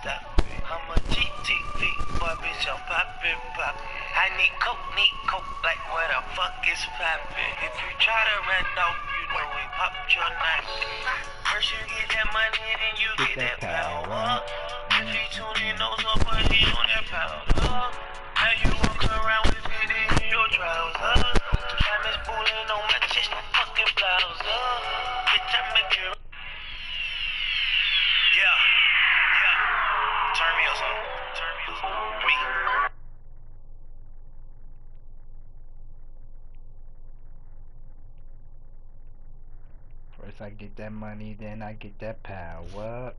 I'm a GTV, boy, bitch, I'm poppin', poppin'. I need coke, like where the fuck is poppin'? If you try to run off, you know we popped your knife. First you get that money, then you get that power. If he tuning those up, but he on that powder. Now you walk around with it in your trousers. Diamonds pulling on my chest, fucking blouse. Bitch, I make you. Yeah. Turn me up, son. Me. First I get that money, then I get that power.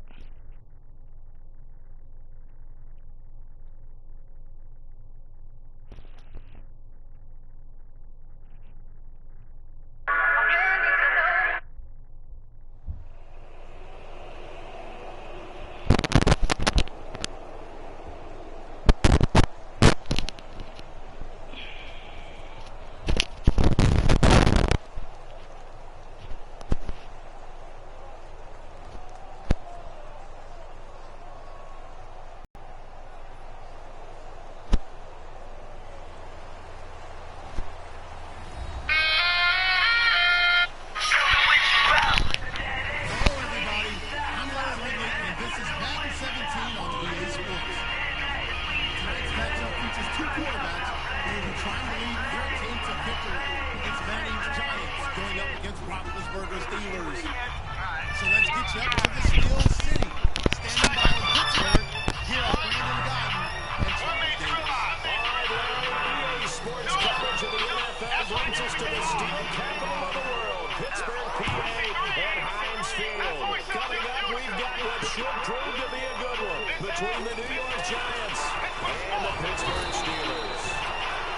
Between the New York Giants and the Pittsburgh Steelers.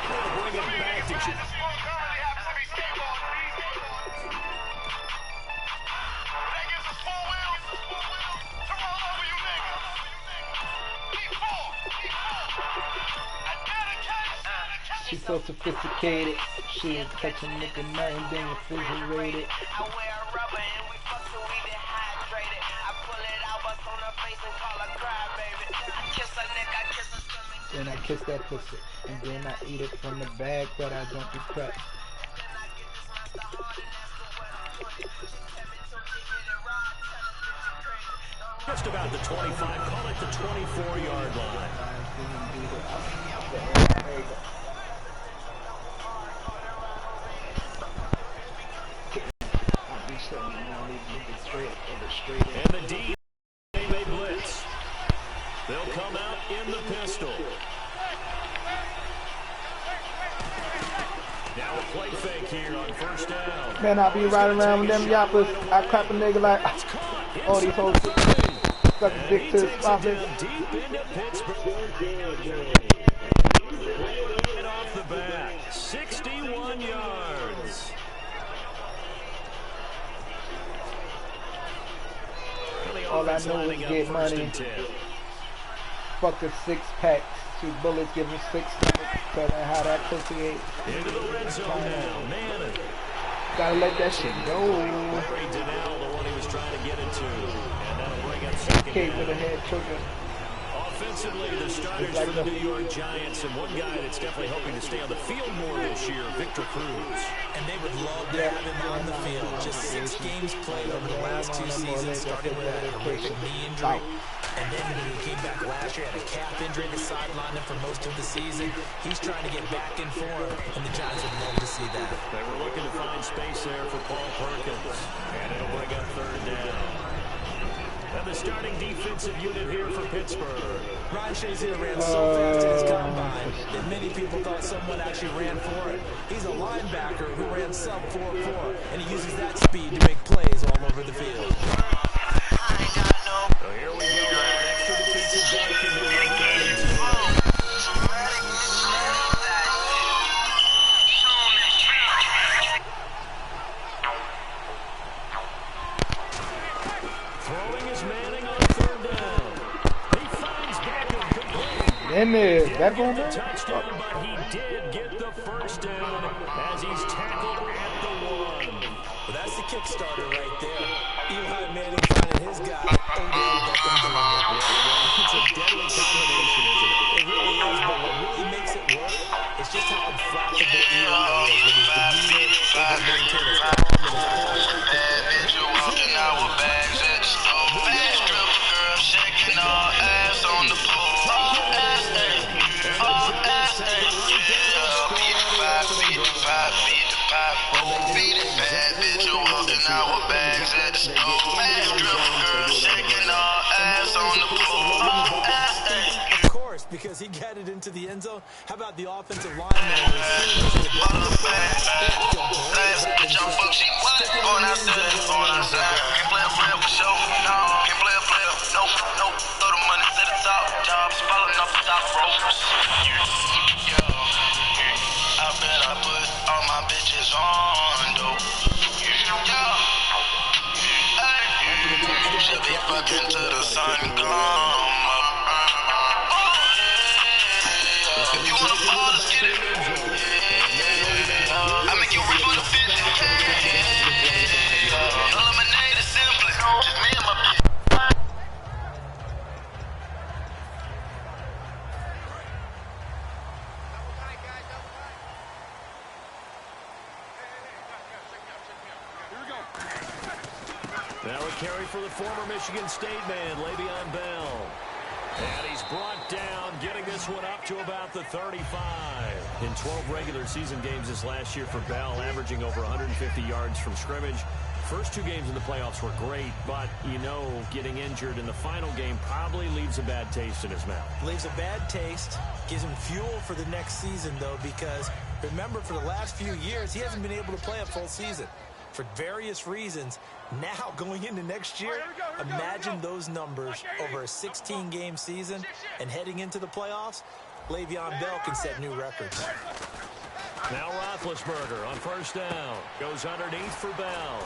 They'll bring it back to She's so sophisticated. She ain't catching nigga nothing, then refrigerated. I wear a rubber and we fuck so we dehydrated. I pull it out, bust on her face and call her cry, baby. I kiss her neck, I kiss her stomach. Then I kiss that pussy, and then I eat it from the bag, but I don't regret. just about the 25, call it the 24-yard line. And the D, they blitz. They'll come out in the pistol. Now a play fake here on first down. Man, I be riding around with them yappers. I clap a nigga like, oh, these hoes suck a dick to his office. Deep into Pittsburgh. Right off the bat, 61 yards. All I know is get money. Fuck a six pack. Two bullets, give me 6 minutes. Tell me how that pussy ate. Into the red zone now. Man. Gotta let that shit go. Larry Donnell, the one he was trying to get into. And that'll bring up second Kate down. with a head trigger. Offensively, the starters for the New York Giants, and one guy that's definitely hoping to stay on the field more this year, Victor Cruz. And they would love to have him on the field. Just 6 games played over the last 2 seasons, starting with a horrific knee injury. And then when he came back last year, had a calf injury that sidelined him for most of the season. He's trying to get back in form, and the Giants would love to see that. They were looking to find space there for Paul Perkins, and it'll bring up third down. And the starting defensive unit here for Pittsburgh. Ryan Shazier ran so fast in his combine that many people thought someone actually ran for it. He's a linebacker who ran sub 4.4, and he uses that speed to make plays all over the field. So here we go, an extra defensive back in the throwing is Manning on third down. He finds Beckham complete. Damn it, that going The touchdown, but he did get the first down as he's tackled at the 1. Well, that's the Kickstarter right there. Eli Manning finding his guy, Odell Beckham Jr. It's a deadly combination, isn't it? It really is, but what really makes it work is just how unflappable Eli is with his demeanor, able to maintain his calm and his poise. Bad bitch, you walking out with bags at the store. Bad stripper girl shaking her ass on the floor. Beat it, bad bitch, you walking out with bags at the store. Bad stripper girl shaking her ass on the floor. Of course, because he got it into the end zone. How about the offensive lineman and receivers in the back of the Last bitch on fuck, she going outside, going outside. Can't play a player for sure, no. Can't play a player, no. Throw the money to the top, jobs falling off the top ropes. I bet I put all my bitches on, though. She'll be fucking till the sun come up. If you wanna fall, let's get it. I make you rip on the 50. Eliminate it simply. Just me and my bitch. Now a carry for the former Michigan State man, Le'Veon Bell. And he's brought down, getting this one up to about the 35. In 12 regular season games this last year for Bell, averaging over 150 yards from scrimmage. First two games in the playoffs were great, but, you know, getting injured in the final game probably leaves a bad taste in his mouth. Leaves a bad taste, gives him fuel for the next season, though, because remember, for the last few years, he hasn't been able to play a full season for various reasons. Now, going into next year, imagine those numbers over a 16-game season and heading into the playoffs. Le'Veon Bell can set new records. Now Roethlisberger on first down. Goes underneath for Bell.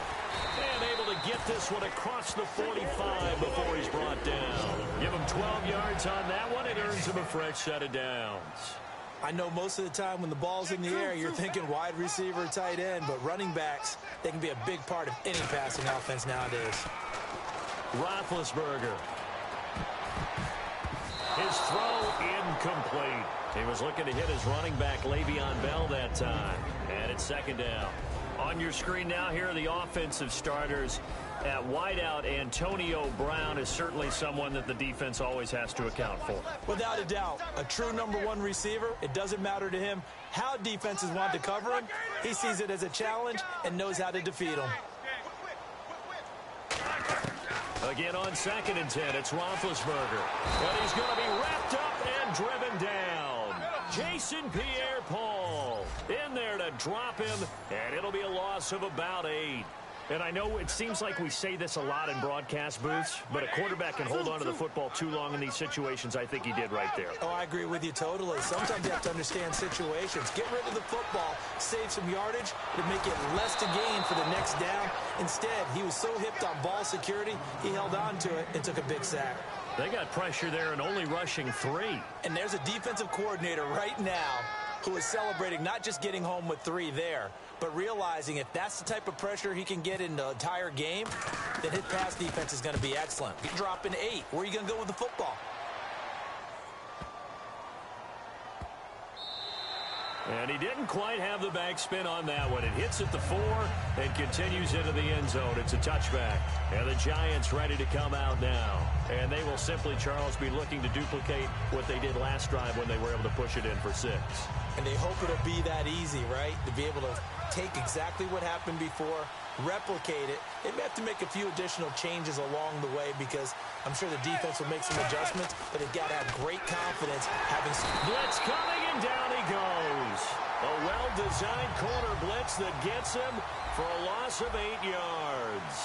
And able to get this one across the 45 before he's brought down. Give him 12 yards on that one. It earns him a fresh set of downs. I know most of the time when the ball's in the air, you're thinking wide receiver, tight end, but running backs, they can be a big part of any passing offense nowadays. Roethlisberger. His throw incomplete. He was looking to hit his running back, Le'Veon Bell, that time. And it's second down. On your screen now, here are the offensive starters. At wideout, Antonio Brown is certainly someone that the defense always has to account for. Without a doubt, a true #1 receiver. It doesn't matter to him how defenses want to cover him. He sees it as a challenge and knows how to defeat him. Again on 2nd and 10, it's Roethlisberger. But he's going to be wrapped up and driven down. Jason Pierre-Paul in there to drop him, and it'll be a loss of about 8. And I know it seems like we say this a lot in broadcast booths, but a quarterback can hold on to the football too long in these situations. I think he did right there. Oh, I agree with you totally. Sometimes you have to understand situations. Get rid of the football, save some yardage, to make it less to gain for the next down. Instead, he was so hipped on ball security, he held on to it and took a big sack. They got pressure there and only rushing 3. And there's a defensive coordinator right now who is celebrating not just getting home with 3 there, but realizing if that's the type of pressure he can get in the entire game, then his pass defense is going to be excellent. You're dropping 8. Where are you going to go with the football? And he didn't quite have the backspin on that one. It hits at the 4 and continues into the end zone. It's a touchback. And the Giants ready to come out now. And they will simply, Charles, be looking to duplicate what they did last drive when they were able to push it in for 6. And they hope it'll be that easy, right? To be able to take exactly what happened before, replicate it. They may have to make a few additional changes along the way because I'm sure the defense will make some adjustments, but they've got to have great confidence having... Blitz coming, and down he goes. A well-designed corner blitz that gets him for a loss of 8 yards.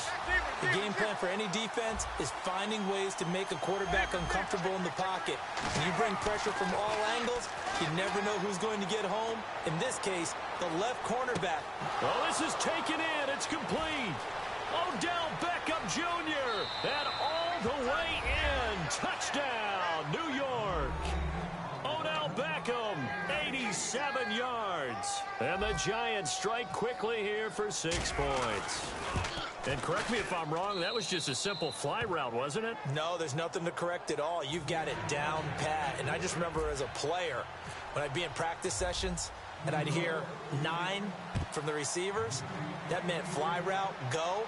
The game plan for any defense is finding ways to make a quarterback uncomfortable in the pocket. When you bring pressure from all angles, you never know who's going to get home. In this case, the left cornerback. Oh, this is taken in. It's complete. Odell Beckham Jr. and all the way in. Touchdown, New York. Odell Beckham, 87 yards. And the Giants strike quickly here for 6 points. And correct me if I'm wrong, that was just a simple fly route, wasn't it? No, there's nothing to correct at all. You've got it down pat. And I just remember as a player, when I'd be in practice sessions and I'd hear 9 from the receivers, that meant fly route, go,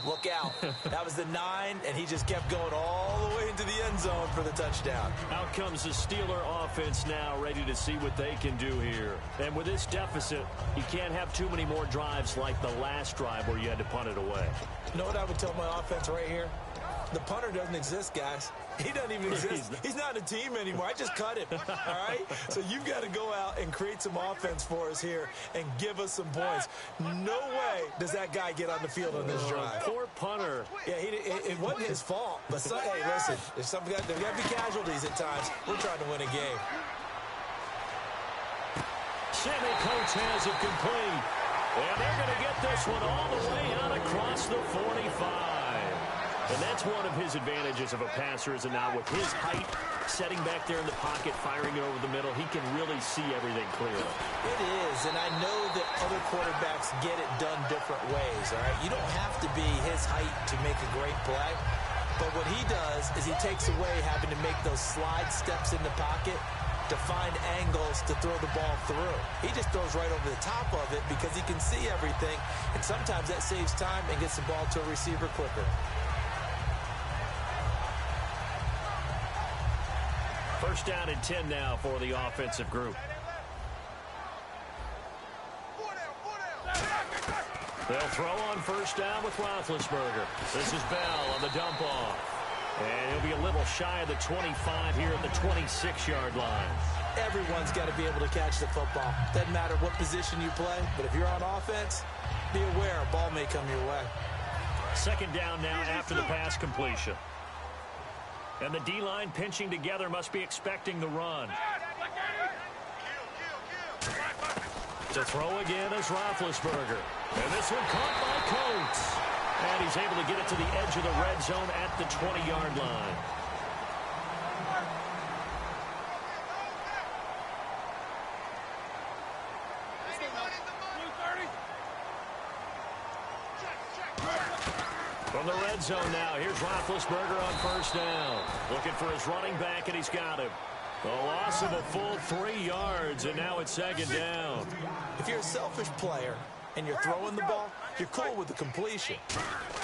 look out. That was the 9, and he just kept going all the way into the end zone for the touchdown. Out comes the Steeler offense now, ready to see what they can do here. And with this deficit, you can't have too many more drives like the last drive where you had to punt it away. You know what I would tell my offense right here? The punter doesn't exist, guys. He doesn't even exist. He's not a team anymore. I just cut him, all right? So you've got to go out and create some offense for us here and give us some points. No way does that guy get on the field on this drive. Poor punter. Yeah, it wasn't his fault. But, hey, listen, there's got to be casualties at times. We're trying to win a game. Sammy Coates has it complete. And they're going to get this one all the way out across the 45. And that's one of his advantages of a passer, is now with his height, setting back there in the pocket, firing it over the middle, he can really see everything clearly. It is, and I know that other quarterbacks get it done different ways, all right? You don't have to be his height to make a great play, but what he does is he takes away having to make those slide steps in the pocket to find angles to throw the ball through. He just throws right over the top of it because he can see everything, and sometimes that saves time and gets the ball to a receiver quicker. First down and 10 now for the offensive group. They'll throw on first down with Roethlisberger. This is Bell on the dump off. And he'll be a little shy of the 25 here at the 26-yard line. Everyone's got to be able to catch the football. Doesn't matter what position you play, but if you're on offense, be aware a ball may come your way. Second down now after the pass completion. And the D-line pinching together, must be expecting the run. To throw again is Roethlisberger. And this one caught by Coates. And he's able to get it to the edge of the red zone at the 20-yard line. From the red zone now, here's Roethlisberger on first down. Looking for his running back, and he's got him. A loss of a full 3 yards, and now it's second down. If you're a selfish player and you're throwing the ball, you're cool with the completion.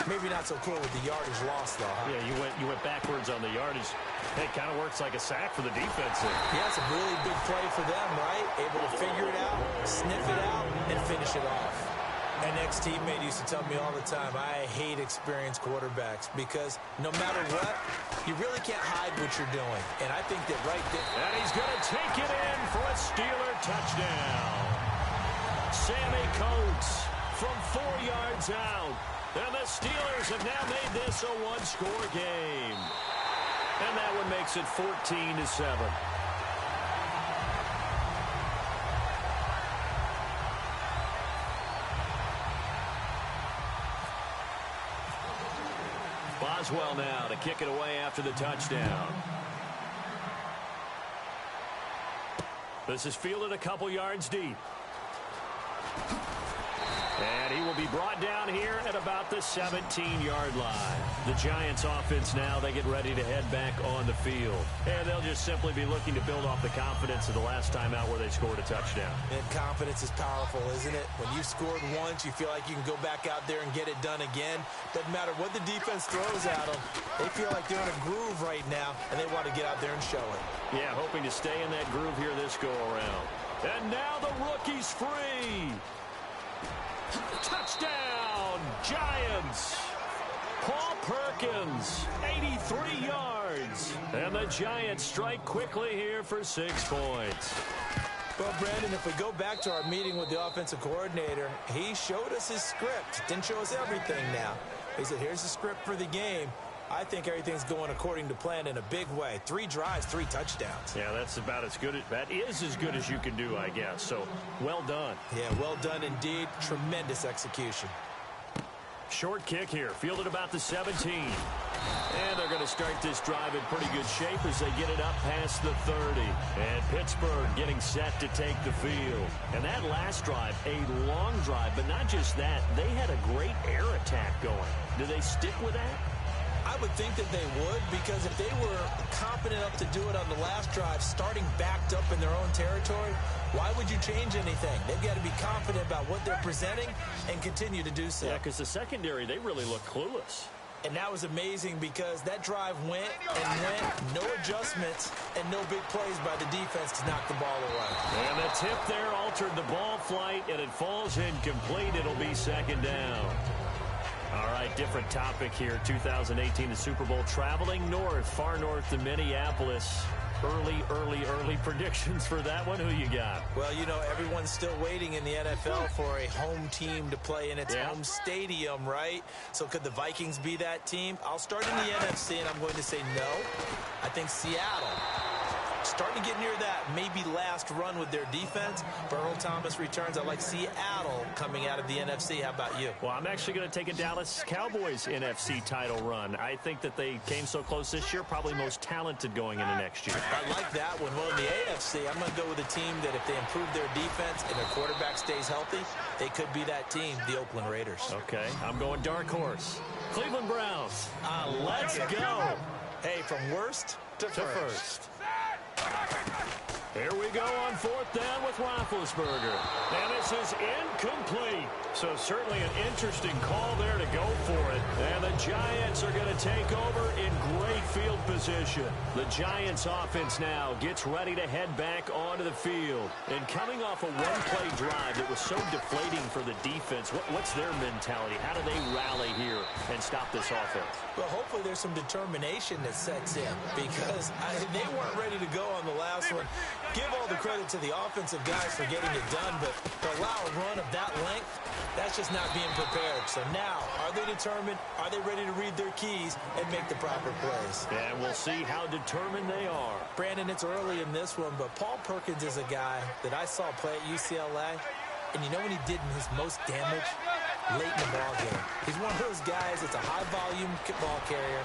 Maybe not so cool with the yardage loss, though. Huh? Yeah, you went backwards on the yardage. It kind of works like a sack for the defense. Yeah, it's a really big play for them, right? Able to figure it out, sniff it out, and finish it off. An ex-teammate used to tell me all the time, I hate experienced quarterbacks because no matter what, you really can't hide what you're doing. And I think that right there... And he's going to take it in for a Steeler touchdown. Sammy Coates from 4 yards out. And the Steelers have now made this a one-score game. And that one makes it 14-7. Boswell now to kick it away after the touchdown. This is fielded a couple yards deep. And he will be brought down here at about the 17-yard line. The Giants offense now, they get ready to head back on the field. And they'll just simply be looking to build off the confidence of the last time out where they scored a touchdown. And confidence is powerful, isn't it? When you've scored once, you feel like you can go back out there and get it done again. Doesn't matter what the defense throws at them. They feel like they're in a groove right now, and they want to get out there and show it. Yeah, hoping to stay in that groove here this go-around. And now the rookie's free. Touchdown, Giants. Paul Perkins, 83 yards. And the Giants strike quickly here for 6 points. Well, Brandon, if we go back to our meeting with the offensive coordinator, he showed us his script. Didn't show us everything now. He said, here's the script for the game. I think everything's going according to plan in a big way. 3 drives, 3 touchdowns. Yeah, that's about as good. That is as good as you can do, I guess. So, well done. Yeah, well done indeed. Tremendous execution. Short kick here, fielded about the 17. And they're going to start this drive in pretty good shape as they get it up past the 30. And Pittsburgh getting set to take the field. And that last drive, a long drive, but not just that. They had a great air attack going. Do they stick with that? I would think that they would, because if they were confident enough to do it on the last drive, starting backed up in their own territory, why would you change anything? They've got to be confident about what they're presenting and continue to do so. Yeah, because the secondary, they really look clueless. And that was amazing because that drive went and went, no adjustments, and no big plays by the defense to knock the ball away. And the tip there altered the ball flight, and it falls incomplete. It'll be second down. All right, different topic here. 2018, the Super Bowl, traveling north, far north to Minneapolis. Early predictions for that one. Who you got? Well, you know, everyone's still waiting in the NFL for a home team to play in its home stadium, right? So could the Vikings be that team? I'll start in the NFC, and I'm going to say no. I think Seattle, starting to get near that maybe last run with their defense. Earl Thomas returns. I like Seattle coming out of the NFC. How about you? Well, I'm actually going to take a Dallas Cowboys NFC title run. I think that they came so close this year, probably most talented going into next year. I like that one. Well, in the AFC, I'm going to go with a team that if they improve their defense and their quarterback stays healthy, they could be that team, the Oakland Raiders. Okay, I'm going dark horse. Cleveland Browns. Let's go. Hey, from worst to first. Here we go on fourth down with Roethlisberger. And this is incomplete. So certainly an interesting call there to go for it. And the Giants are going to take over in great field position. The Giants offense now gets ready to head back onto the field. And coming off a one-play drive that was so deflating for the defense, what's their mentality? How do they rally here and stop this offense? Well, hopefully there's some determination that sets in, because they weren't ready to go on the last one. Give all the credit to the offensive guys for getting it done, but to allow a run of that length, that's just not being prepared. So now, are they determined? Are they ready to read their keys and make the proper plays? And we'll see how determined they are. Brandon, it's early in this one, but Paul Perkins is a guy that I saw play at UCLA, and you know when he did his most damage? Late in the ball game. He's one of those guys that's a high-volume ball carrier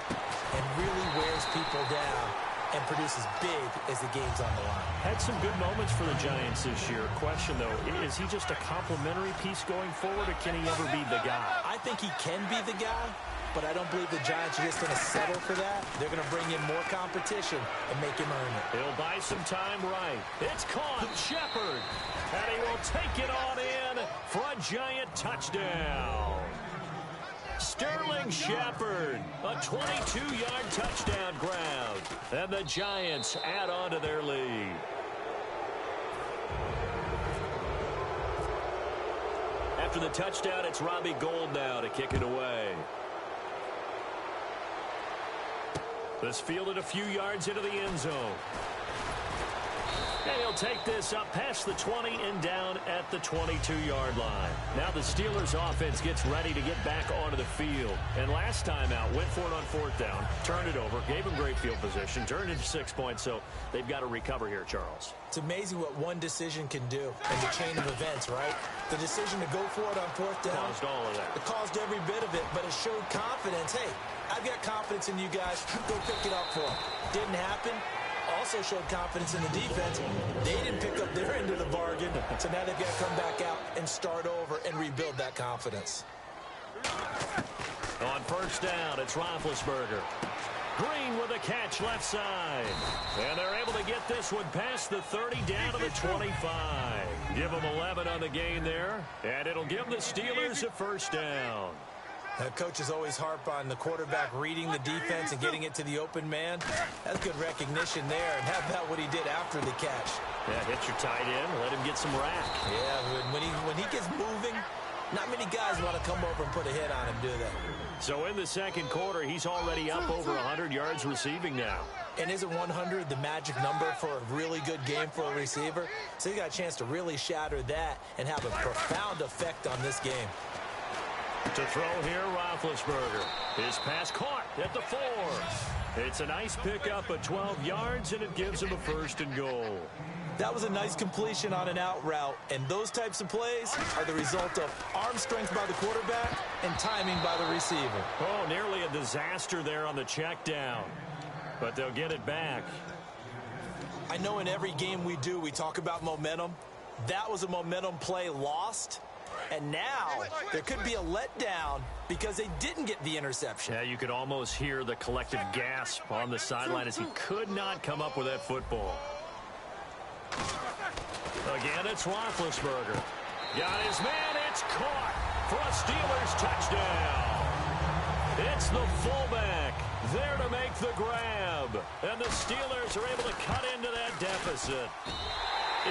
and really wears people down and produces big as the game's on the line. Had some good moments for the Giants this year. Question, though, is he just a complimentary piece going forward, or can he ever be the guy? I think he can be the guy, but I don't believe the Giants are just going to settle for that. They're going to bring in more competition and make him earn it. He'll buy some time right. It's caught. Shepard. And he will take it on in for a Giant touchdown. Sterling Shepard, a 22-yard touchdown grab. And the Giants add on to their lead. After the touchdown, it's Robbie Gould now to kick it away. This fielded a few yards into the end zone. And he'll take this up past the 20 and down at the 22-yard line. Now the Steelers offense gets ready to get back onto the field. And last time out, went for it on fourth down, turned it over, gave them great field position, turned into 6 points, so they've got to recover here, Charles. It's amazing what one decision can do in the chain of events, right? The decision to go for it on fourth down. Caused all of that. It caused every bit of it, but it showed confidence. Hey, I've got confidence in you guys. Go pick it up for them. Didn't happen. Also showed confidence in the defense. They didn't pick up their end of the bargain, so now they've got to come back out and start over and rebuild that confidence. On first down, it's Roethlisberger. Green with a catch left side. And they're able to get this one past the 30 down to the 25. Give them 11 on the gain there, and it'll give the Steelers a first down. Coaches always harp on the quarterback reading the defense and getting it to the open man. That's good recognition there. And how about what he did after the catch? Yeah, hit your tight end, let him get some rack. Yeah, when he gets moving, not many guys want to come over and put a hit on him, do they? So in the second quarter, he's already up over 100 yards receiving now. And isn't 100 the magic number for a really good game for a receiver? So he got a chance to really shatter that and have a profound effect on this game. To throw here, Roethlisberger. His pass caught at the 4. It's a nice pickup of 12 yards, and it gives him a 1st and goal. That was a nice completion on an out route, and those types of plays are the result of arm strength by the quarterback and timing by the receiver. Oh, nearly a disaster there on the check down, but they'll get it back. I know in every game we do, we talk about momentum. That was a momentum play lost, and now there could be a letdown because they didn't get the interception. Yeah, you could almost hear the collective gasp on the sideline as he could not come up with that football. Again, it's Roethlisberger. Got his man. It's caught for a Steelers touchdown. It's the fullback there to make the grab. And the Steelers are able to cut into that deficit.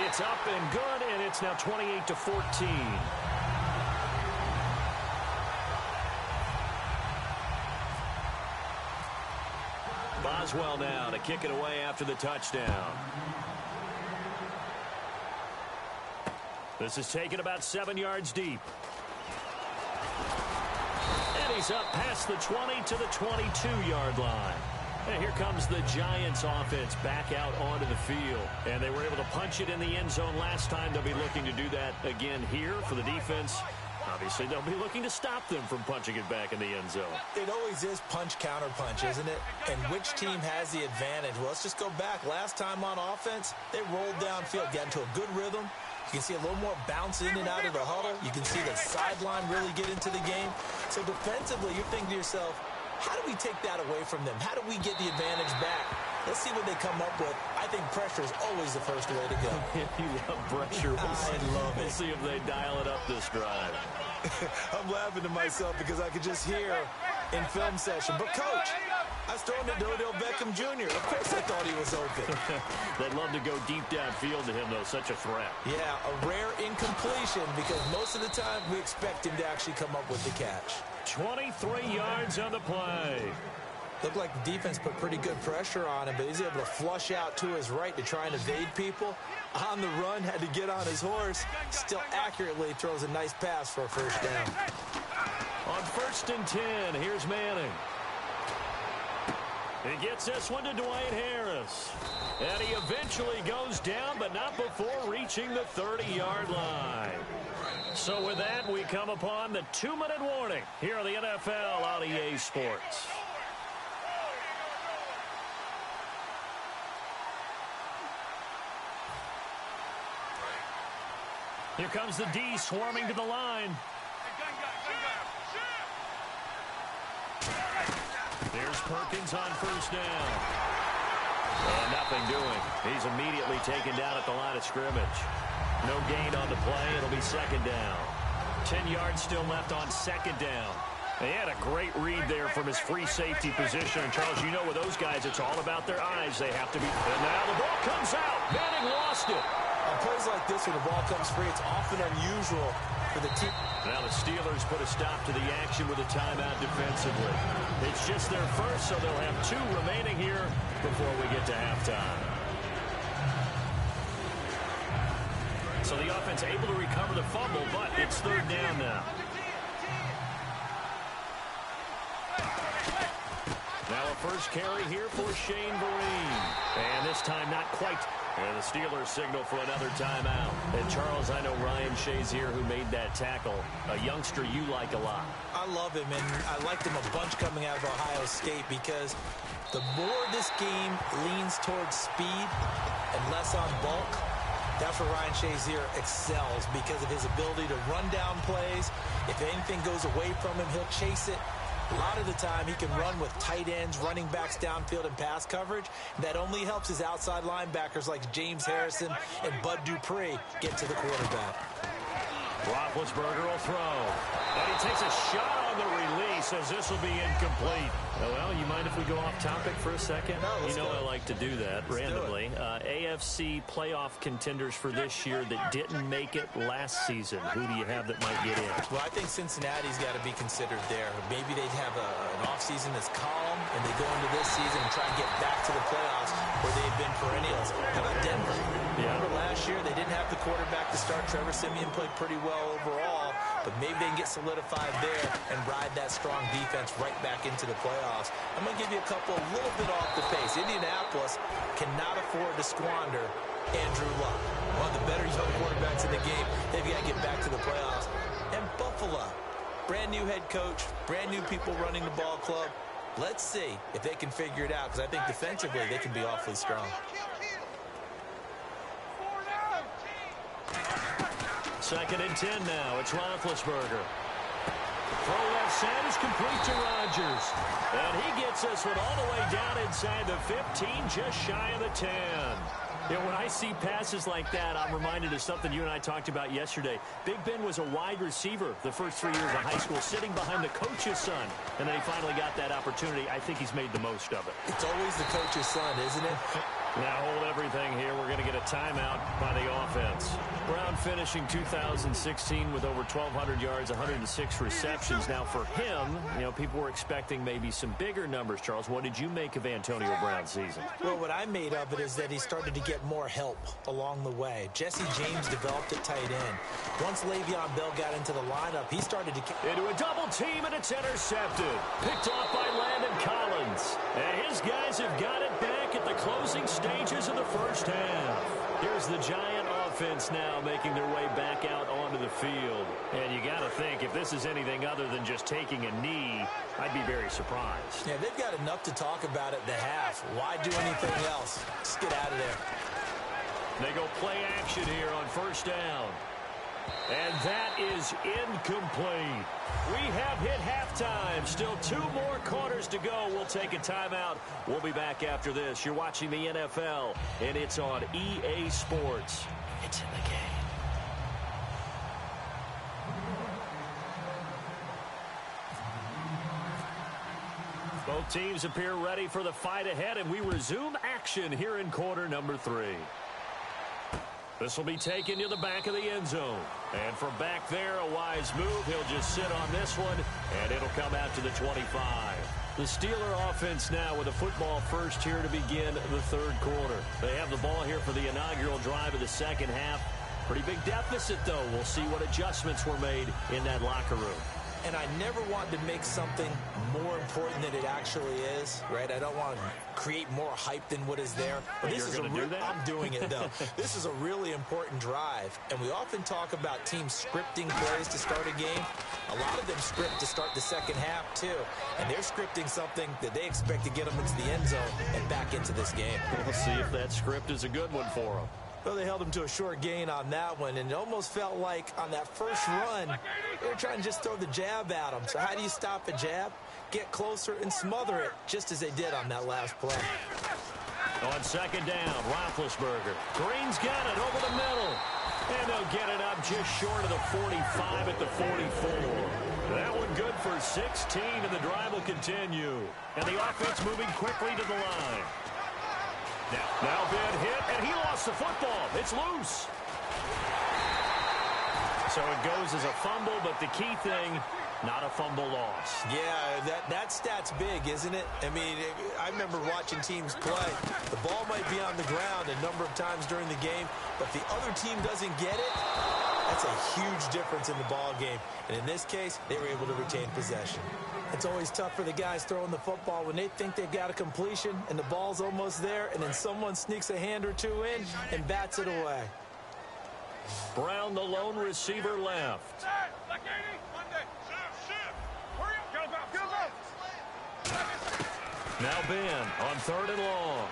It's up and good, and it's now 28-14. Boswell now to kick it away after the touchdown. This is taken about 7 yards deep. And he's up past the 20 to the 22-yard line. And here comes the Giants offense back out onto the field. And they were able to punch it in the end zone last time. They'll be looking to do that again here for the defense. Obviously, they'll be looking to stop them from punching it back in the end zone. It always is punch-counter-punch, isn't it? And which team has the advantage? Well, let's just go back. Last time on offense, they rolled downfield, got into a good rhythm. You can see a little more bounce in and out of the huddle. You can see the sideline really get into the game. So defensively, you're thinking to yourself, how do we take that away from them? How do we get the advantage back? Let's see what they come up with. I think pressure is always the first way to go. You love pressure. We'll see if they dial it up this drive. I'm laughing to myself because I could just hear in film session. But, Coach, I was throwing to Odell Beckham Jr. Of course I thought he was open. They'd love to go deep downfield to him, though. Such a threat. Yeah, a rare incompletion because most of the time we expect him to actually come up with the catch. 23 yards on the play. Looked like the defense put pretty good pressure on him, but he's able to flush out to his right to try and evade people. On the run, had to get on his horse. Still accurately throws a nice pass for a 1st down. On 1st and 10, here's Manning. He gets this one to Dwight Harris. And he eventually goes down, but not before reaching the 30-yard line. So with that, we come upon the 2-minute warning here on the NFL on EA Sports. Here comes the D swarming to the line. There's Perkins on 1st down. And nothing doing. He's immediately taken down at the line of scrimmage. No gain on the play. It'll be 2nd down. 10 yards still left on 2nd down. They had a great read there from his free safety position. And, Charles, you know with those guys, it's all about their eyes. They have to be. And now the ball comes out. Manning lost it. On plays like this, when the ball comes free, it's often unusual for the team. Now the Steelers put a stop to the action with a timeout defensively. It's just their first, so they'll have 2 remaining here before we get to halftime. So the offense able to recover the fumble, but it's 3rd down now. Now a first carry here for Shane Vereen. And this time not quite. And the Steelers signal for another timeout. And, Charles, I know Ryan Shazier, who made that tackle, a youngster you like a lot. I love him, and I liked him a bunch coming out of Ohio State because the more this game leans towards speed and less on bulk, that's where Ryan Shazier excels because of his ability to run down plays. If anything goes away from him, he'll chase it. A lot of the time, he can run with tight ends, running backs downfield, and pass coverage. That only helps his outside linebackers like James Harrison and Bud Dupree get to the quarterback. Roethlisberger will throw. And he takes a shot on the release as this will be incomplete. Oh, well, you mind if we go off topic for a second? No, let's go. I like to do that randomly. AFC playoff contenders for this year that didn't make it last season. Who do you have that might get in? Well, I think Cincinnati's got to be considered there. Maybe they'd have an offseason that's calm, and they go into this season and try and get back to the playoffs where they've been perennials. How about Denver? Yeah. Remember last year, they didn't have the quarterback to start. Trevor Siemian played pretty well overall, but maybe they can get solidified there and ride that strong defense right back into the playoffs. I'm going to give you a couple a little bit off the pace. Indianapolis cannot afford to squander Andrew Luck, one of the better young quarterbacks in the game. They've got to get back to the playoffs. And Buffalo, brand new head coach, brand new people running the ball club. Let's see if they can figure it out, because I think defensively they can be awfully strong. Second and 10 now. It's Roethlisberger. Throw left side is complete to Rodgers. And he gets this one all the way down inside the 15, just shy of the 10. Yeah, when I see passes like that, I'm reminded of something you and I talked about yesterday. Big Ben was a wide receiver the first 3 years of high school, sitting behind the coach's son. And then he finally got that opportunity. I think he's made the most of it. It's always the coach's son, isn't it? Now hold everything here. We're going to get a timeout by the offense. Brown finishing 2016 with over 1,200 yards, 106 receptions. Now for him, you know, people were expecting maybe some bigger numbers, Charles. What did you make of Antonio Brown's season? Well, what I made of it is that he started to get more help along the way. Jesse James developed at tight end. Once Le'Veon Bell got into the lineup, he started to... Into a double team, and it's intercepted. Picked off by Landon Collins. And his guys have got it back at the closing stages of the first half. Here's the Giant offense now making their way back out onto the field. And you got to think, if this is anything other than just taking a knee, I'd be very surprised. Yeah, they've got enough to talk about at the half. Why do anything else? Just get out of there. They go play action here on first down. And that is incomplete. We have hit halftime. Still 2 more quarters to go. We'll take a timeout. We'll be back after this. You're watching the NFL, and it's on EA Sports. It's in the game. Both teams appear ready for the fight ahead, and we resume action here in quarter number 3. This will be taken to the back of the end zone. And from back there, a wise move. He'll just sit on this one, and it'll come out to the 25. The Steeler offense now with a football first here to begin the third quarter. They have the ball here for the inaugural drive of the second half. Pretty big deficit, though. We'll see what adjustments were made in that locker room. And I never want to make something more important than it actually is, right? I don't want to create more hype than what is there. But this is I'm doing it, though. This is a really important drive. And we often talk about teams scripting plays to start a game. A lot of them script to start the second half, too. And they're scripting something that they expect to get them into the end zone and back into this game. We'll see if that script is a good one for them. Well, they held him to a short gain on that one, and it almost felt like on that first run, they were trying to just throw the jab at him. So how do you stop a jab? Get closer and smother it, just as they did on that last play. On second down, Roethlisberger. Green's got it over the middle. And they'll get it up just short of the 45 at the 44. That one good for 16, and the drive will continue. And the offense moving quickly to the line. Now Ben hit, and he lost the football. It's loose. So it goes as a fumble, but the key thing, not a fumble loss. Yeah, that stat's big, isn't it? I mean, I remember watching teams play. The ball might be on the ground a number of times during the game, but if the other team doesn't get it, that's a huge difference in the ball game. And in this case, they were able to retain possession. It's always tough for the guys throwing the football when they think they've got a completion and the ball's almost there, and then someone sneaks a hand or two in and bats it away. Brown, the lone receiver, left. Now Ben on third and long.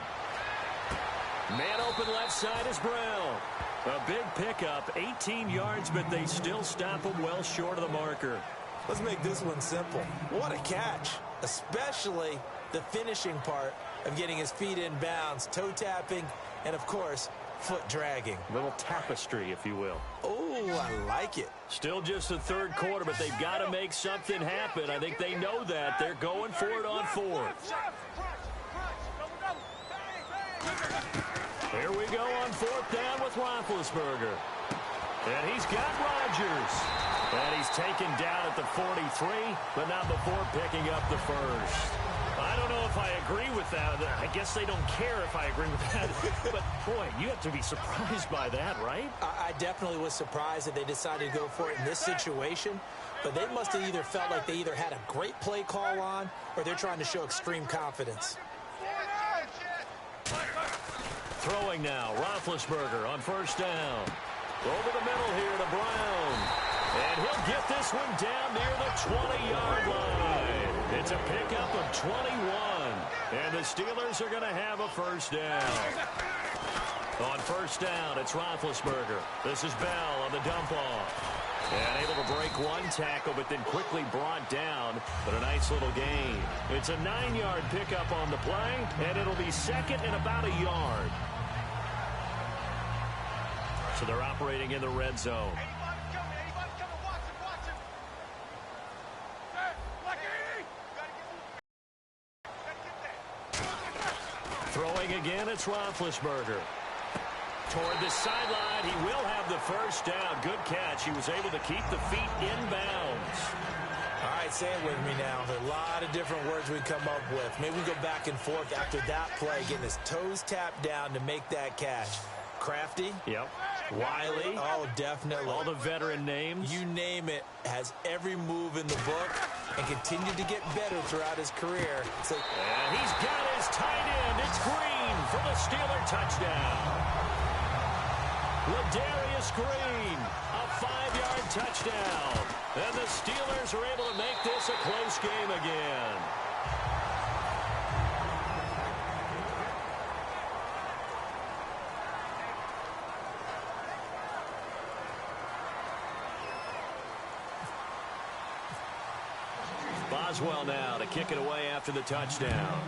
Man open left side is Brown. A big pickup, 18 yards, but they still stop him well short of the marker. Let's make this one simple. What a catch, especially the finishing part of getting his feet in bounds, toe tapping, and, of course, foot dragging. Little tapestry, if you will. Oh, I like it. Still just the third quarter, but they've got to make something happen. I think they know that. They're going for it on fourth. Here we go on fourth down with Roethlisberger. And he's got Rodgers. And he's taken down at the 43. 3, but not before picking up the first. I don't know if I agree with that. I guess they don't care if I agree with that. But, boy, you have to be surprised by that, right? I definitely was surprised that they decided to go for it in this situation. But they must have either felt like they either had a great play call on or they're trying to show extreme confidence. Throwing now, Roethlisberger on first down. Over the middle here to Brown. And he'll get this one down near the 20-yard line. It's a pickup of 21. And the Steelers are going to have a first down. On first down, it's Roethlisberger. This is Bell on the dump-off. And able to break one tackle, but then quickly brought down. But a nice little gain. It's a 9-yard pickup on the play, and it'll be second and about a yard. So they're operating in the red zone. Throwing again, it's Roethlisberger. Toward the sideline, he will have the first down. Good catch. He was able to keep the feet inbounds. All right, say it with me now. There are a lot of different words we come up with. Maybe we go back and forth after that play, getting his toes tapped down to make that catch. Crafty. Yep. Wiley. Oh, definitely. All the veteran names. You name it. Has every move in the book and continued to get better throughout his career. So, and he's got his tight end. It's Green for the Steeler touchdown. Ladarius Green, a 5-yard touchdown. And the Steelers are able to make this a close game again. Boswell now to kick it away after the touchdown.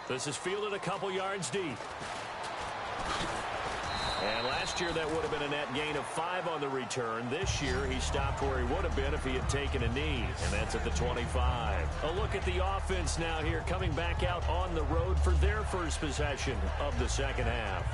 This is fielded a couple yards deep. And last year that would have been a net gain of 5 on the return. This year he stopped where he would have been if he had taken a knee. And that's at the 25. A look at the offense now here coming back out on the road for their first possession of the second half.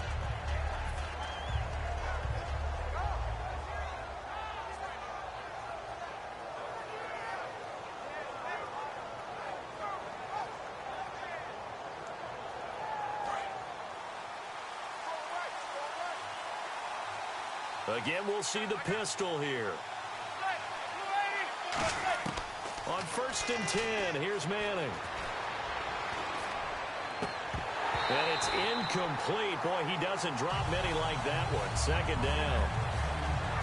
Again, we'll see the pistol here. On 1st and 10, here's Manning. And it's incomplete. Boy, he doesn't drop many like that one. Second down.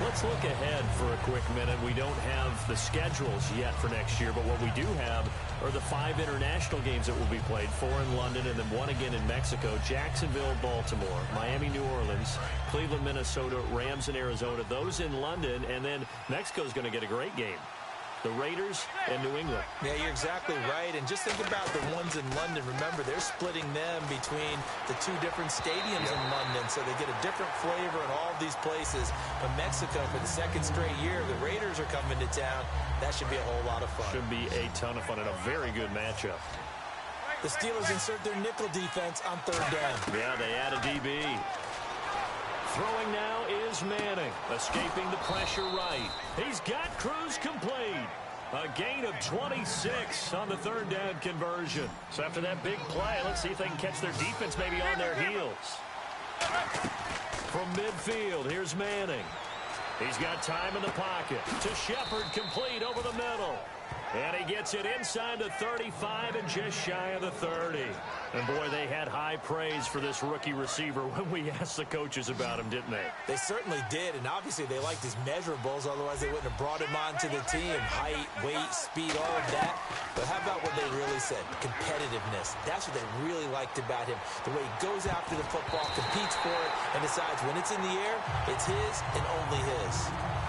Let's look ahead for a quick minute. We don't have the schedules yet for next year, but what we do have are the 5 international games that will be played, 4 in London and then 1 again in Mexico, Jacksonville, Baltimore, Miami, New Orleans, Cleveland, Minnesota, Rams in Arizona, those in London, and then Mexico's going to get a great game. The Raiders and New England. Yeah, you're exactly right. And just think about the ones in London. Remember, they're splitting them between the 2 different stadiums in London, so they get a different flavor in all of these places. But Mexico, for the 2nd straight year, the Raiders are coming to town. That should be a whole lot of fun. Should be a ton of fun and a very good matchup. The Steelers insert their nickel defense on 3rd down. Yeah, they add a DB. Throwing now is Manning, escaping the pressure right. He's got Cruz complete. A gain of 26 on the 3rd down conversion. So after that big play, let's see if they can catch their defense maybe on their heels. From midfield, here's Manning. He's got time in the pocket. To Shepard, complete over the middle. And he gets it inside the 35 and just shy of the 30. And, boy, they had high praise for this rookie receiver when we asked the coaches about him, didn't they? They certainly did, and obviously they liked his measurables. Otherwise, they wouldn't have brought him onto the team. Height, weight, speed, all of that. But how about what they really said? Competitiveness. That's what they really liked about him. The way he goes after the football, competes for it, and decides when it's in the air, it's his and only his.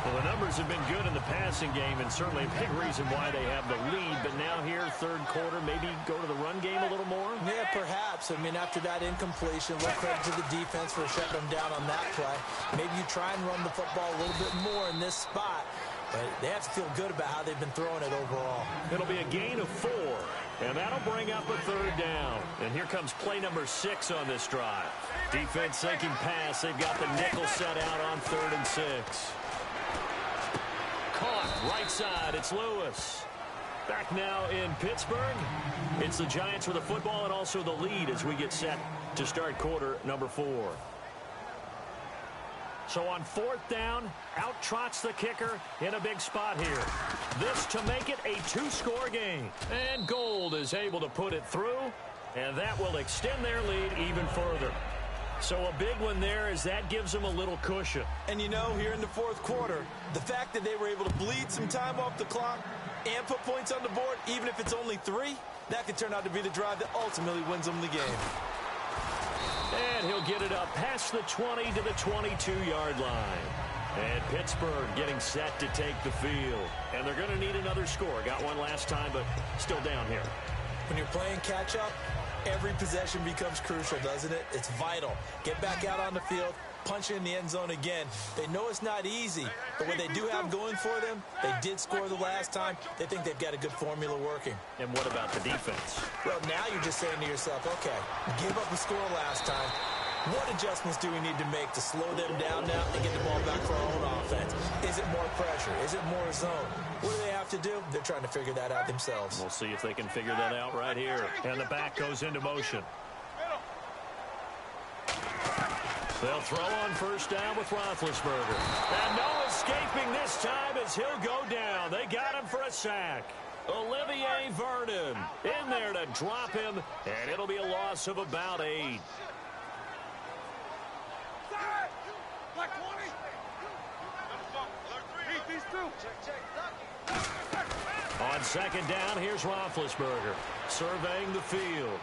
Well, the numbers have been good in the passing game, and certainly a big reason why they have the lead. But now here, 3rd quarter, maybe go to the run game a little more? Yeah, perhaps. I mean, after that incompletion, a little credit to the defense for shutting them down on that play. Maybe you try and run the football a little bit more in this spot. But they have to feel good about how they've been throwing it overall. It'll be a gain of 4, and that'll bring up a 3rd down. And here comes play number 6 on this drive. Defense sinking pass. They've got the nickel set out on 3rd and 6. Right side, it's Lewis. Back now in Pittsburgh. It's the Giants with the football and also the lead as we get set to start quarter number 4. So on 4th down, out trots the kicker in a big spot here. This to make it a 2-score game. And Gold is able to put it through, and that will extend their lead even further. So a big one there as that gives them a little cushion. And you know, here in the 4th quarter, the fact that they were able to bleed some time off the clock and put points on the board, even if it's only 3, that could turn out to be the drive that ultimately wins them the game. And he'll get it up past the 20 to the 22-yard line. And Pittsburgh getting set to take the field. And they're going to need another score. Got one last time, but still down here. When you're playing catch-up, every possession becomes crucial, doesn't it? It's vital. Get back out on the field, punch it in the end zone again. They know it's not easy, but what they do have going for them, they did score the last time. They think they've got a good formula working. And what about the defense? Well, now you're just saying to yourself, okay, give up a score last time. What adjustments do we need to make to slow them down now and get the ball back for our own offense? Is it more pressure? Is it more zone? What do they have to do? They're trying to figure that out themselves. We'll see if they can figure that out right here. And the back goes into motion. They'll throw on 1st down with Roethlisberger. And no escaping this time as he'll go down. They got him for a sack. Olivier Vernon in there to drop him, and it'll be a loss of about 8. On 2nd down, here's Roethlisberger surveying the field.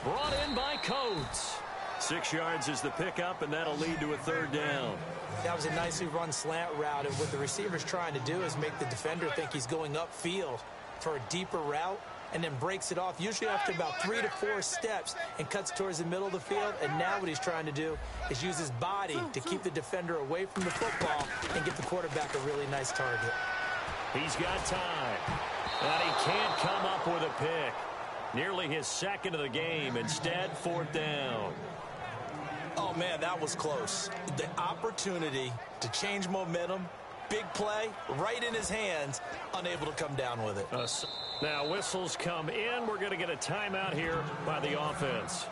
Brought in by Coates. 6 yards is the pickup, and that'll lead to a 3rd down. That was a nicely run slant route, and what the receiver's trying to do is make the defender think he's going upfield for a deeper route, and then breaks it off, usually after about 3 to 4 steps, and cuts towards the middle of the field. And now what he's trying to do is use his body to keep the defender away from the football and get the quarterback a really nice target. He's got time, and he can't come up with a pick. Nearly his 2nd of the game. Instead, 4th down. Oh, man, that was close. The opportunity to change momentum, big play, right in his hands, unable to come down with it. Now whistles come in. We're going to get a timeout here by the offense.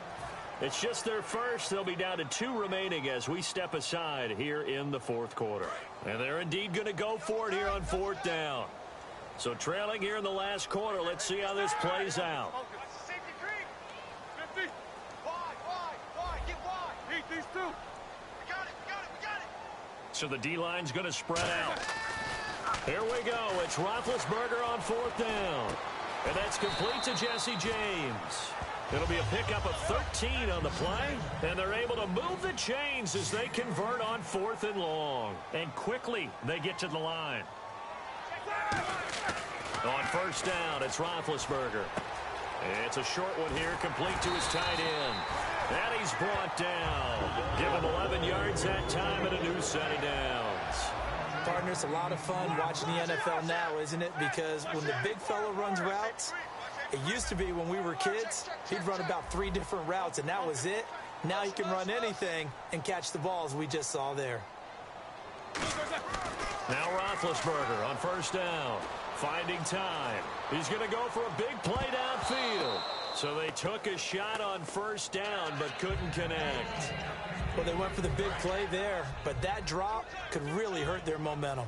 It's just their first. They'll be down to 2 remaining as we step aside here in the 4th quarter. And they're indeed going to go for it here on 4th down. So trailing here in the last quarter. Let's see how this plays out. So the D-line's going to spread out. Here we go. It's Roethlisberger on 4th down. And that's complete to Jesse James. It'll be a pickup of 13 on the play. And they're able to move the chains as they convert on 4th and long. And quickly they get to the line. On 1st down, it's Roethlisberger. It's a short one here, complete to his tight end. And he's brought down. Give him 11 yards that time and a new set of downs. Partner, it's a lot of fun watching the NFL now, isn't it? Because when the big fella runs routes, it used to be when we were kids, he'd run about 3 different routes, and that was it. Now he can run anything and catch the balls we just saw there. Now Roethlisberger on 1st down. Finding time. He's going to go for a big play downfield. So they took a shot on 1st down but couldn't connect. Well, they went for the big play there, but that drop could really hurt their momentum.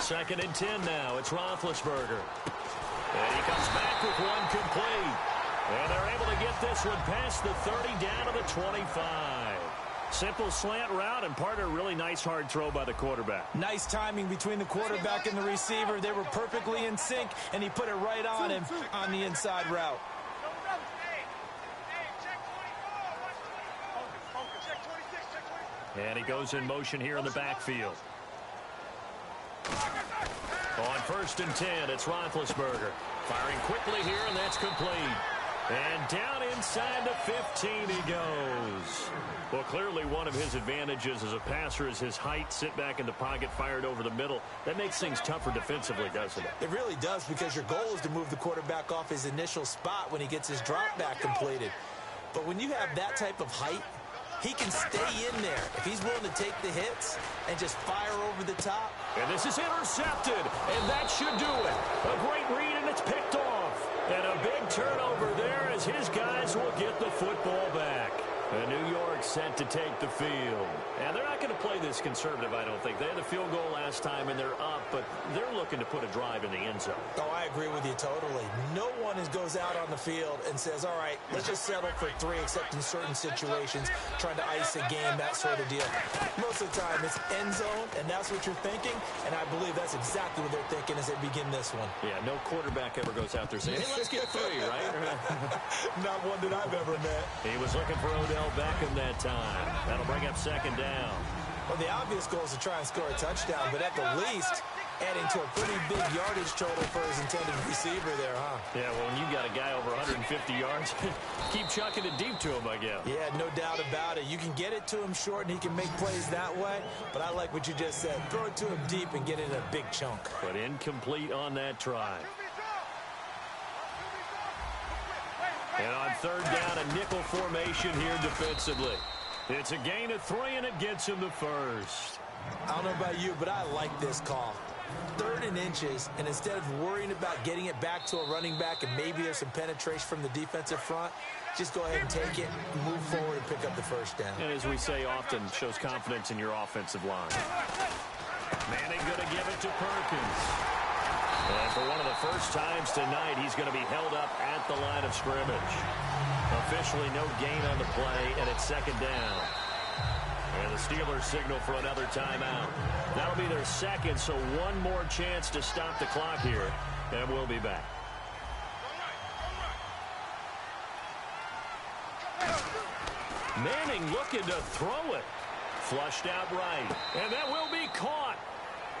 Second and 10 now. It's Roethlisberger. And he comes back with one complete. And they're able to get this one past the 30 down to the 25. Simple slant route, and part of a really nice hard throw by the quarterback. Nice timing between the quarterback and the receiver. They were perfectly in sync, and he put it right on him on the inside route. And he goes in motion here in the backfield. On 1st and 10, it's Roethlisberger. Firing quickly here, and that's complete. And down inside the 15 he goes. Well, clearly one of his advantages as a passer is his height. Sit back in the pocket, fired over the middle. That makes things tougher defensively, doesn't it? It really does, because your goal is to move the quarterback off his initial spot when he gets his drop back completed. But when you have that type of height, he can stay in there if he's willing to take the hits and just fire over the top. And this is intercepted, and that should do it. A great read, and it's picked off. And a big turnover there as his guys will get the football back. And New York set to take the field. And they're not going to play this conservative, I don't think. They had the field goal last time, and they're up, but they're looking to put a drive in the end zone. Oh, I agree with you totally. No one goes out on the field and says, all right, let's just settle for 3, except in certain situations, trying to ice a game, that sort of deal. Most of the time, it's end zone, and that's what you're thinking, and I believe that's exactly what they're thinking as they begin this one. Yeah, no quarterback ever goes out there saying, hey, let's get 3, right? Not one that I've ever met. He was looking for Odell Beckham that time. That'll bring up second down. Well, the obvious goal is to try and score a touchdown, but at the least, adding to a pretty big yardage total for his intended receiver there, huh? Yeah, well, when you got a guy over 150 yards, keep chucking it deep to him, I guess. Yeah, no doubt about it. You can get it to him short, and he can make plays that way, but I like what you just said. Throw it to him deep and get it in a big chunk. But incomplete on that try. And on third down, a nickel formation here defensively. It's a gain of 3, and it gets him the first. I don't know about you, but I like this call. 3rd and inches, and instead of worrying about getting it back to a running back and maybe there's some penetration from the defensive front, just go ahead and take it, move forward, and pick up the first down. And as we say often, shows confidence in your offensive line. Manning going to give it to Perkins. And for one of the first times tonight, he's going to be held up at the line of scrimmage. Officially no gain on the play, and it's second down. And the Steelers signal for another timeout. That'll be their second, so one more chance to stop the clock here, and we'll be back. Manning looking to throw it. Flushed out right, and that will be caught.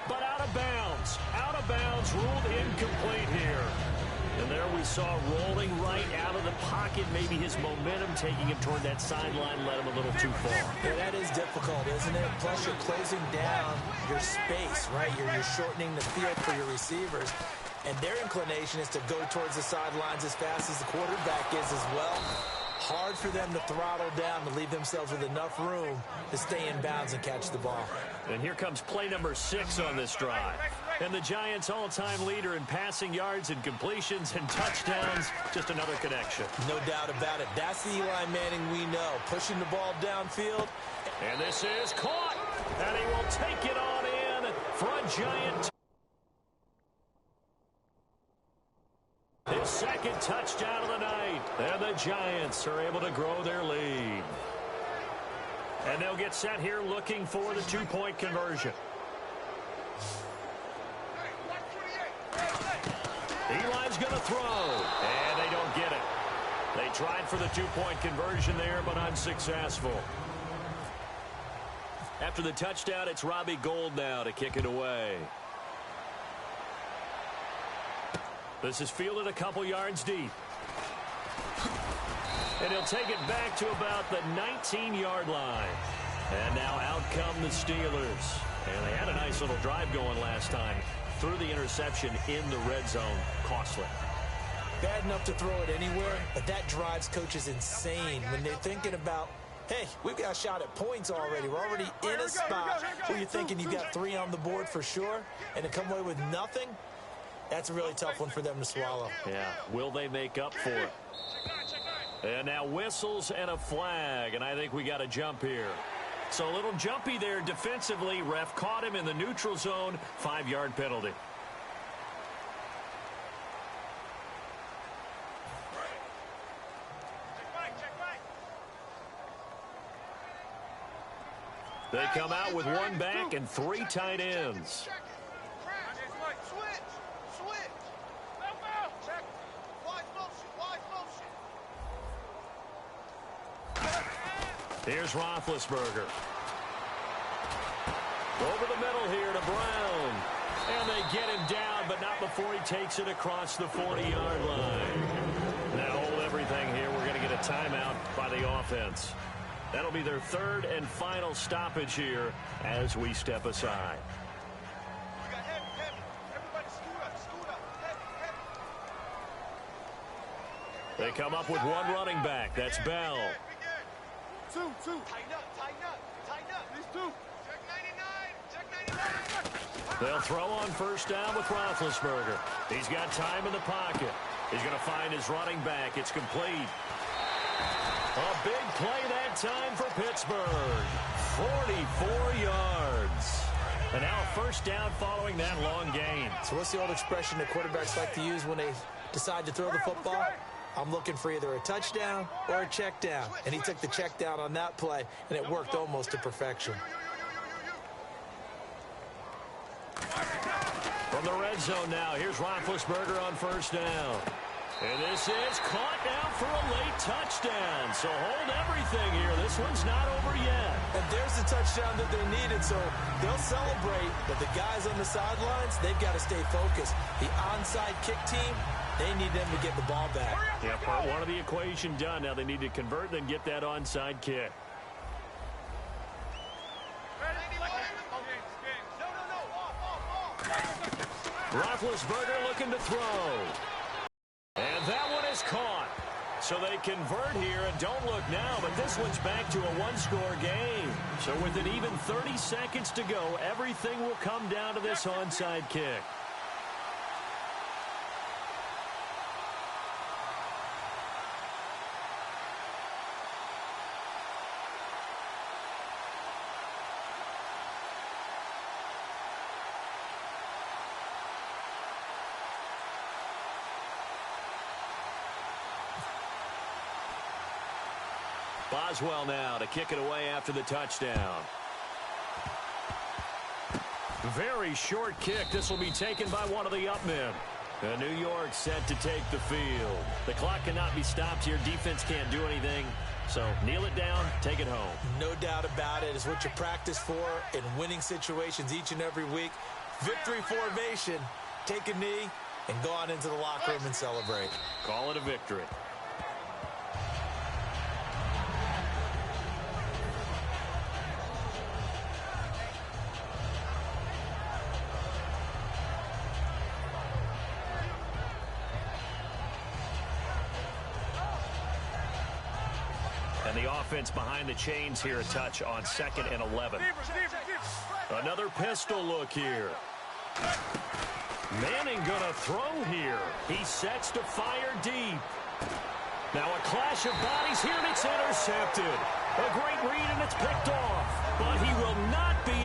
But out of bounds. Out of bounds, ruled incomplete here. And there we saw rolling right out of the pocket. Maybe his momentum taking him toward that sideline led him a little too far. Yeah, that is difficult, isn't it? Plus, you're closing down your space, right? You're shortening the field for your receivers. And their inclination is to go towards the sidelines as fast as the quarterback is as well. Hard for them to throttle down to leave themselves with enough room to stay in bounds and catch the ball. And here comes play number 6 on this drive. And the Giants' all-time leader in passing yards and completions and touchdowns. Just another connection. No doubt about it. That's the Eli Manning we know. Pushing the ball downfield. And this is caught. And he will take it on in for a Giant. His second touchdown of the night. And the Giants are able to grow their lead. And they'll get set here looking for the 2-point conversion. Eli's going to throw. And they don't get it. They tried for the 2-point conversion there, but unsuccessful. After the touchdown, it's Robbie Gould now to kick it away. This is fielded a couple yards deep. And he'll take it back to about the 19-yard line. And now out come the Steelers. And they had a nice little drive going last time. Threw the interception in the red zone. Costly. Bad enough to throw it anywhere, but that drives coaches insane when they're thinking about, hey, we've got a shot at points already. We're already in a spot where you're thinking you've got 3 on the board for sure, and to come away with nothing, that's a really tough one for them to swallow. Yeah, will they make up for it? And now whistles and a flag, and I think we got a jump here. So a little jumpy there defensively. Ref caught him in the neutral zone. 5-yard penalty. They come out with 1 back and 3 tight ends. Here's Roethlisberger. Over the middle here to Brown. And they get him down, but not before he takes it across the 40-yard line. Now hold everything timeout by the offense. That'll be their third and final stoppage here as we step aside. They come up with one running back. That's Bell. Two. Tighten up. These two. Check 99. They'll throw on first down with Roethlisberger. He's got time in the pocket. He's going to find his running back. It's complete. A big play that time for Pittsburgh. 44 yards. And now a first down following that long gain. So what's the old expression that quarterbacks like to use when they decide to throw the football? I'm looking for either a touchdown or a check down. And he took the check down on that play, and it worked almost to perfection. From the red zone now, here's Roethlisberger on first down. And this is caught now for a late touchdown. So hold everything here. This one's not over yet. And there's the touchdown that they needed, so they'll celebrate. But the guys on the sidelines, they've got to stay focused. The onside kick team, they need them to get the ball back. Yeah, part one of the equation done. Now they need to convert and then get that onside kick. Roethlisberger looking to throw. And that one is caught. So they convert here, and don't look now, but this one's back to a one-score game. So with an even 30 seconds to go, everything will come down to this onside kick. Boswell now to kick it away after the touchdown. Very short kick. This will be taken by one of the up men. New York set to take the field. The clock cannot be stopped here. Defense can't do anything. So kneel it down, take it home. No doubt about it. It's what you practice for in winning situations each and every week. Victory formation. Take a knee and go on into the locker room and celebrate. Call it a victory. And the offense behind the chains here, a touch on 2nd and 11. Another pistol look here. Manning gonna throw here. He sets to fire deep. Now a clash of bodies here, and it's intercepted. A great read, and it's picked off. But he will not be